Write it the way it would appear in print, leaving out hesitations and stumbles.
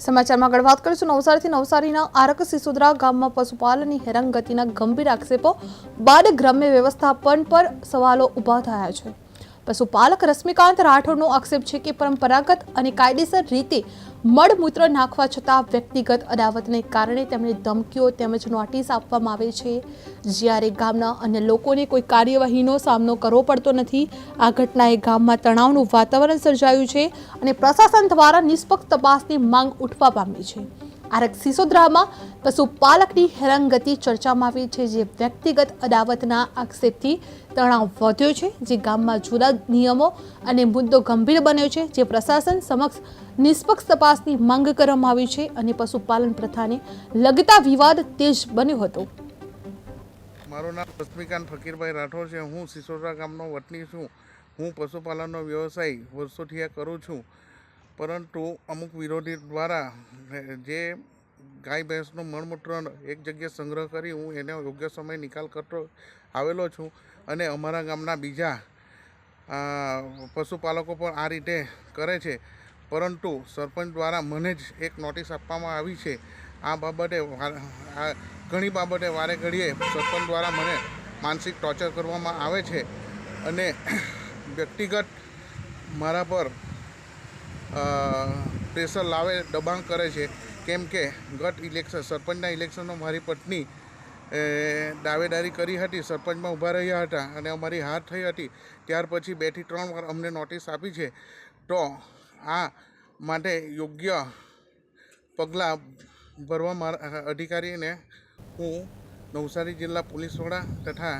સમાચારમાં આગળ વાત કરીશું નવસારીથી નવસારીના આરક સિસોદરા ગામમાં પશુપાલનની હેરાનગતિના ગંભીર આક્ષેપો બાદ ગ્રામ્ય વ્યવસ્થાપન પર સવાલો ઊભા થયા છે। પશુપાલક રશ્મિકાંત રાઠોડનો આક્ષેપ છે કે પરંપરાગત અને કાયદેસર રીતે મળમૂત્ર નાખવા છતાં વ્યક્તિગત અદાવતને કારણે તેમને ધમકીઓ તેમજ નોટિસ આપવામાં આવે છે, જ્યારે ગામના અન્ય લોકોને કોઈ કાર્યવાહીનો સામનો કરવો પડતો નથી। આ ઘટનાએ ગામમાં તણાવનું વાતાવરણ સર્જાયું છે અને પ્રશાસન દ્વારા નિષ્પક્ષ તપાસની માંગ ઉઠવા પામી છે। આરક સિસોદરામાં પશુપાલકની હેરાનગતિ ચર્ચામાં આવી છે, જે વ્યક્તિગત અદાવતના આક્ષેપથી તણાવ વધ્યો છે, જે ગામમાં જુદા નિયમો અને મુદ્દો ગંભીર બન્યો છે, જે પ્રશાસન સમક્ષ નિષ્પક્ષ તપાસની માંગ કરવામાં આવી છે અને પશુપાલન પ્રથાને લગતા વિવાદ તેજ બન્યો હતો। મારું નામ રશ્મિકાંત ફકીરભાઈ રાઠોડ છે। હું સિસોદરા ગામનો વતની છું। હું પશુપાલનનો વ્યવસાય વર્ષોથી કરું છું, પરંતુ અમુક વિરોધી દ્વારા જે ગાય ભેંસનો મળમૂત્ર એક જગ્યાએ સંગ્રહ કરી હું એનો યોગ્ય સમય નિકાલ કરતો આવેલો છું અને અમારા ગામના બીજા પશુપાલકો પણ આ રીતે કરે છે, પરંતુ સરપંચ દ્વારા મને જ એક નોટિસ આપવામાં આવી છે। આ બાબતે ઘણી બાબતે વારે ઘડીએ સરપંચ દ્વારા મને માનસિક ટોર્ચર કરવામાં આવે છે અને વ્યક્તિગત મારા પર પ્રેશર લાવે, દબાણ કરે છે, કેમ કે ગત સરપંચના ઇલેક્શનમાં મારી પત્ની દાવેદારી કરી હતી, સરપંચમાં ઊભા રહ્યા હતા અને અમારી હાર થઈ હતી। ત્યાર પછી 2 થી 3 વાર અમને નોટિસ આપી છે। તો આ માટે યોગ્ય પગલાં ભરવા અધિકારીને હું નવસારી જિલ્લા પોલીસ વડા તથા